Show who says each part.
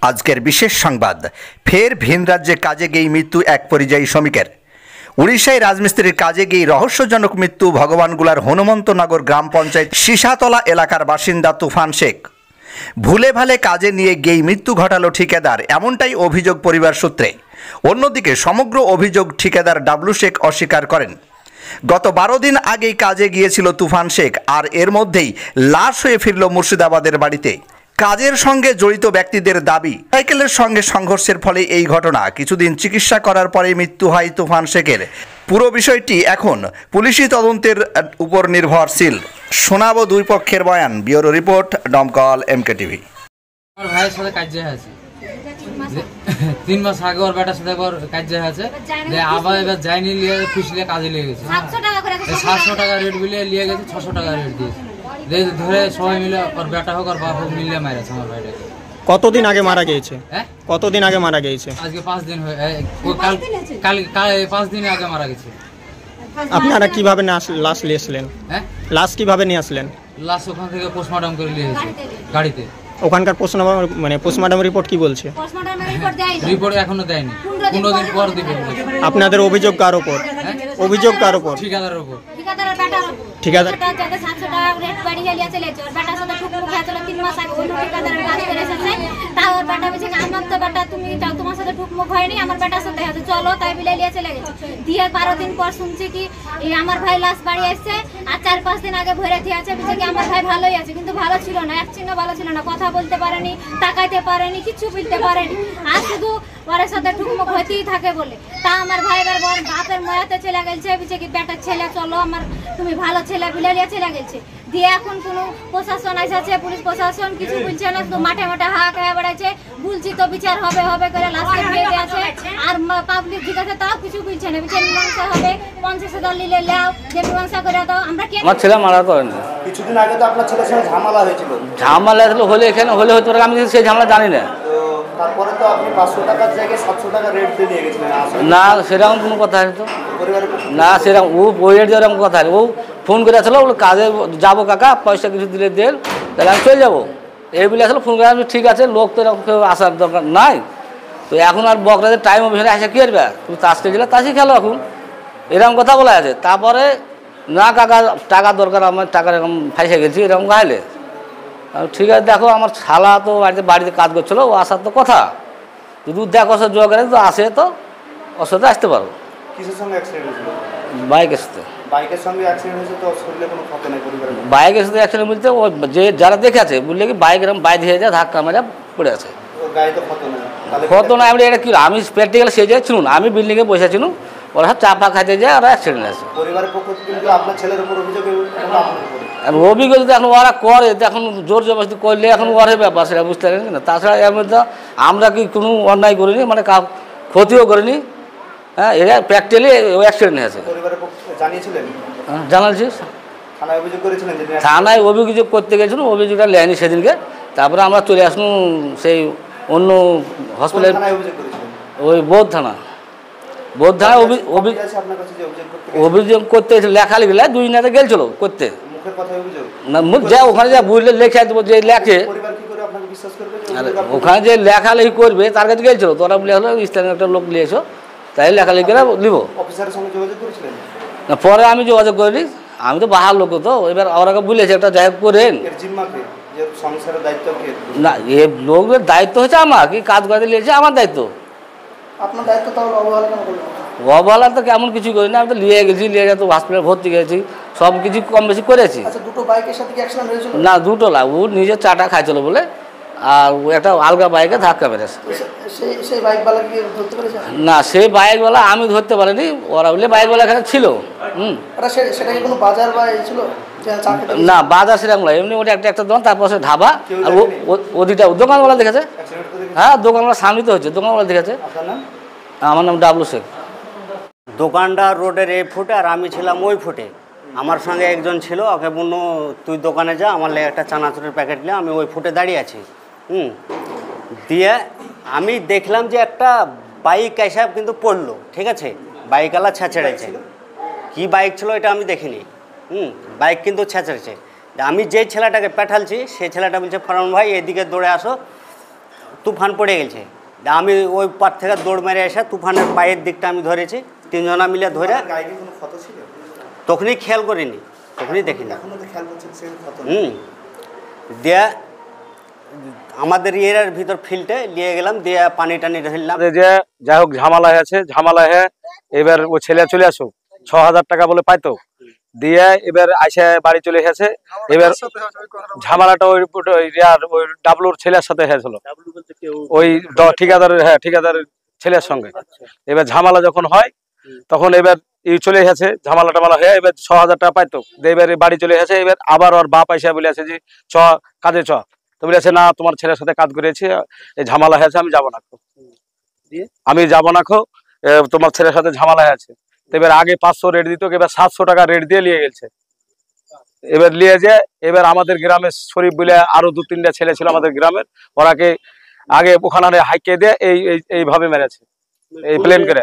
Speaker 1: আজকের বিশেষ সংবাদ, ফের ভিন রাজ্যে কাজে গিয়ে মৃত্যু এক পরিযায়ী শ্রমিকের। উড়িষ্যায় রাজমিস্ত্রির কাজে গিয়ে রহস্যজনক মৃত্যু ভগবানগোলার হনুমন্তনগর গ্রাম পঞ্চায়েত সিসাতলা এলাকার বাসিন্দা তুফান শেখ। ভুলে ভালে কাজে নিয়ে গিয়ে মৃত্যু ঘটালো ঠিকাদার, এমনটাই অভিযোগ পরিবার সূত্রে। অন্যদিকে সমগ্র অভিযোগ ঠিকাদার ডাবলু শেখ অস্বীকার করেন। গত 12 দিন আগেই কাজে গিয়েছিল তুফান শেখ, আর এর মধ্যেই লাশ হয়ে ফিরল মুর্শিদাবাদের বাড়িতে। কাজের সঙ্গে জড়িত ব্যক্তিদের দাবি, সাইকেলের সঙ্গে সংঘর্ষের ফলে এই ঘটনা। কিছুদিন চিকিৎসা করার পরে মৃত্যু হয় তুফান শেখের। পুরো বিষয়টি এখন পুলিশি তদন্তের উপর নির্ভরশীল। শোনাবো দুই পক্ষের বয়ান। ব্যুরো রিপোর্ট, দমকল MKTV।
Speaker 2: আমার ভাইয়ের সাথে কাজে আছে 3 মাস আগে, ওর বেটার সাথে কাজে আছে, আবার এবার যায়নি, নিয়ে খুশিলে কাজে লেগে গেছে। 700 টাকা রেট বিলে নিয়ে গেছে, 600 টাকা রেট দিয়েছে। ধরে সবাই মিলে, ওর বেটা হোক আর বাপ হোক, মিলে মারেছে আমার ভাইটাকে।
Speaker 3: কতদিন আগে মারা গিয়েছে? কতদিন আগে মারা গিয়েছে?
Speaker 2: আজকে 5 দিন হয়ে, কাল 5 দিন আগে মারা গেছে।
Speaker 3: আপনারা কিভাবে লাশ নিয়ে আসলেন? লাশ কিভাবে নিয়ে আসলেন?
Speaker 2: লাশ ওখান থেকে পোস্টমর্টম করে নিয়ে গেছে গাড়িতে।
Speaker 3: ওখানকার পোস্টমর্টম রিপোর্ট কি বলছে?
Speaker 2: রিপোর্ট এখনো দেয়নি, 15 দিন পর দিবে।
Speaker 3: আপনাদের অভিযোগ কার উপর? অভিযোগ কার উপর?
Speaker 2: ঠিকাদারের উপর।
Speaker 3: ঠিকাদার
Speaker 4: 700 টাকা রেট বাড়িয়ে লিয়ে চলেছে। ওর বেটার সাথে ঠুক মুখ হয়েছিল 3 মাস আগে, অন্য ঠিকাদারের কাজ করে এসেছে। তাও ওর বেটা বলছে আমার তো বেটা, তুমি যাও, তোমার সাথে ঠুক মুখ হয়নি, আমার বেটার সাথে হয়েছে, চলো। তাই বিলে লিয়ে চলে গেছে। দিয়ে 12 দিন পর শুনছি কি আমার ভাই লাশ বাড়ি এসছে, আর 4-5 দিন আগে ভরে দিয়ে আছে। বলছে কি আমার ভাই ভালোই আছে, কিন্তু ভালো ছিল না, এক চিহ্ন ভালো ছিল না, কথা বলতে পারেনি, তাকাইতে পারেনি, কিছু বলতে পারেনি, আর শুধু ওর সাথে ঠুকমুক হতেই থাকে বলে। তা আমার ভাই এবার বাপের ময়াতে চলে গেছে। বলছে কি বেটার ছেলে, চলো, আমার তুমি ভালো ছেলে বিলে চলে গেছে। দিয়ে এখন কোনো প্রশাসন এসেছে, পুলিশ প্রশাসন কিছু বলছে না, শুধু মাঠে মাঠে হাঁক হয়ে বেড়াচ্ছে। বলছি তো বিচার হবে হবে করে লাস্টে দিয়ে দিয়েছে। আর পাবলিক জিজ্ঞাসা, তাও কিছু বলছে না। বিচার মীমাংসা হবে, 50 দল নিলে লাও, যে মীমাংসা করে দাও। আমরা কি,
Speaker 5: আমার ছেলে মারা করেন
Speaker 6: কিছুদিন আগে তো আপনার ছেলের সঙ্গে ঝামেলা হয়েছিল।
Speaker 5: ঝামেলা হলে এখানে হলে হতে পারে, আমি সেই ঝামেলা জানি না।
Speaker 6: তারপরে তো আপনি 500 টাকার জায়গায় 700 টাকা রেট দিয়ে নিয়ে গেছিলেন।
Speaker 5: না, সেরকম কোনো কথা হয়নি তো। না, সেরকম ওই রেট যেরকম কথা হয়নি। ও ফোন করে আসলো, ওগুলো কাজে যাবো কাকা, পয়সা কিছু দিলে দেন, তাহলে আমি চলে যাবো, এই বলে আসলে ফোন করে। আমি ঠিক আছে, লোক তো এরকম কেউ আসার দরকার নাই তো। এখন আর বকরাদের টাইম অফিসে আসা কী করবে? তুমি তাস খেয়েছিলে, তাসই খেলো এখন, এরকম কথা বলা আছে। তারপরে না কাকা টাকা দরকার, আমার টাকার এরকম ফাইসে গেছি, এরকম গাইলে। ঠিক আছে, দেখো আমার শালা তো বাড়িতে কাজ করছিলো, ও আসার তো কথা, যদি দেখো সে জোয়া করে তো আসে, তো ওর সাথে আসতে পারো।
Speaker 6: কিসের সঙ্গে অ্যাক্সিডেন্ট হয়েছিল?
Speaker 5: বাইকের সাথে।
Speaker 6: বাইকের সঙ্গে অ্যাক্সিডেন্ট হয়েছে, তো শরীরে কোনো ক্ষত নেই পরিবারের?
Speaker 5: বাইকের সাথে অ্যাক্সিডেন্ট বলতে ও যে যারা দেখে আছে বললে কি বাইক এরকম বাইক ধীরে যায়, ধাক্কা মেরে পড়ে আছে।
Speaker 6: গায়ে তো ক্ষত নেই?
Speaker 5: ক্ষত না, আমি এটা কি, আমি প্র্যাকটিক্যাল সেই জায়গায় ছিলুন, আমি বিল্ডিংয়ে বসেছিলাম, ওরা সব চাপা খাইতে যায়, ওরা অ্যাক্সিডেন্ট আছে।
Speaker 6: পরিবারের পক্ষ থেকে কিন্তু আপনার ছেলের উপর অভিযোগ,
Speaker 5: আর অভিযোগ যদি এখন ওরা করে, এখন জোর জবরদস্তি করলে এখন ওর ব্যাপার, সেটা বুঝতে পারেন না। তাছাড়া এর মধ্যে আমরা কি কোনো অন্যায় করিনি, মানে ক্ষতিও করিনি। হ্যাঁ, এটা প্র্যাকটিক্যালি অ্যাক্সিডেন্ট হয়েছে।
Speaker 6: পরিবারের পক্ষ জানিয়েছিলেন?
Speaker 5: জানাচ্ছি,
Speaker 6: থানায় অভিযোগ করেছিলেন?
Speaker 5: থানায় অভিযোগ করতে গেছিলাম, অভিযোগটা নেয়নি সেদিনকে। তারপরে আমরা চলে আসলাম সেই অন্য হসপিটালে, ওই বৌদ্ধ থানা। বৌদ্ধ থানায় অভিযোগ করতে লেখালেখি 2 দিন আগে গেছিল করতে। না, মুখ যা ওখানে যা বুঝলে লেখা দেবো, যে লেখে ওখানে যে লেখালেখি করবে তার কাছে গেছিল, তো ওরা বলে হলো স্থানীয় একটা লোক নিয়ে এসো, তাই লেখালেখি করে নিব। না, পরে আমি যোগাযোগ করিনি, আমি তো বাহার লোক, তো এবার ওরাকে বলেছে একটা জায়গা করেন না। এ লোকের দায়িত্ব হচ্ছে আমার, কি কাজ করতে নিয়েছে আমার দায়িত্ব।
Speaker 6: আপনার দায়িত্ব তাহলে অবহেলা করলেন?
Speaker 5: অবহেলা তো কেমন কিছু করি না, আমি তো নিয়ে গেছি, নিয়ে গেছে হসপিটালে ভর্তি গেছি, সব কিছু কম বেশি করেছি।
Speaker 6: দুটো বাইকের সাথে কি অ্যাক্সিডেন্ট হয়েছিল?
Speaker 5: না, দুটো না, ও নিজে চাটা খাইছিল বলে, আর ও একটা আলগা বাইকে ধাক্কা মেরেছে।
Speaker 6: সেই বাইকওয়ালা কি ধরতে পেরেছে?
Speaker 5: না, সেই বাইকওয়ালা আমি ধরতে পারিনি, ওরা বলে বাইকওয়ালা এখানে ছিল।
Speaker 6: সেটা কি কোনো বাজার বা ছিল?
Speaker 5: না, বাজার সেরকম নয়, এমনি ওটা একটা দোকান, তারপর সে ঢাবা, আর ওদিকটা দোকানওয়ালা দেখেছে। হ্যাঁ, দোকানওয়ালা সামনে তো হচ্ছে, দোকানওয়ালা দেখেছে। আমার নাম ডাবলু শেখ।
Speaker 7: দোকানটা রোডের এই ফুটে, আর আমি ছিলাম ওই ফুটে। আমার সঙ্গে একজন ছিল, ওকে বলল তুই দোকানে যা, আমার লেগে একটা চানাচুরের প্যাকেট নিয়ে। আমি ওই ফুটে দাঁড়িয়ে আছি। দিয়ে আমি দেখলাম যে একটা বাইক এসে কিন্তু পড়লো, ঠিক আছে, বাইকওয়ালা ছেঁচড়েছে। কি বাইক ছিল এটা আমি দেখিনি। বাইক কিন্তু ছেঁচড়েছে। আমি যে ছেলেটাকে পাঠালছি, সেই ছেলেটা বলছে ফরমান ভাই এদিকে দৌড়ে আসো, তুফান পড়ে গেছে। আমি ওই পার থেকে দৌড় মেরে এসে তুফানের পায়ের দিকটা আমি ধরেছি, 3 জনা মিলে ধরে।
Speaker 6: গায়ে কি কোনো ক্ষত ছিল?
Speaker 7: তখনই খেয়াল করিনি, তখনই দেখিনি।
Speaker 6: এখনো তো খেয়াল করছেন সে ক্ষত?
Speaker 7: দিয়ে আমাদের এরিয়ার ভিতর ফিল্ডে নিয়ে গেলাম, দিয়ে পানি টানি ঢেললাম।
Speaker 8: যে যাই হোক ঝামেলা হয়েছে, ঝামেলা হয়ে এবার ও ছেলে চলে আসুক, 6000 টাকা বলে পাইতো, দিয়ে এবার আইসে বাড়ি চলে এসেছে। এবার ঝামেলাটা ওই ডাবলুর ছেলের সাথে হয়েছিল, ওই ঠিকাদার, হ্যাঁ ঠিকাদারের ছেলের সঙ্গে। এবার ঝামেলা যখন হয় তখন এবার চলে এসেছে, ঝামেলা টামেলা হয়ে এবার 6000 টাকা পাইতো, এবার বাড়ি চলে এসেছে। এবার আবার ওর বাপ আইসা বলে আছে যে চ কাজে চ, তো বলেছে না তোমার ছেলের সাথে কাজ করেছি, এই ঝামেলা হয়েছে, আমি যাবো না, আমি যাবো না, তোমার ছেলের সাথে ঝামেলা হয়েছে। এবার আগে 500 রেট দিত, এবার 700 টাকা রেট দিয়ে নিয়ে গেছে। এবার নিয়ে যে এবার আমাদের গ্রামের শরীফ বলে আরো 2-3টা ছেলে ছিল আমাদের গ্রামের, ওরাকে আগে ওখানে হাইকে দিয়ে এইভাবে মেরেছে, এই প্লেন করে।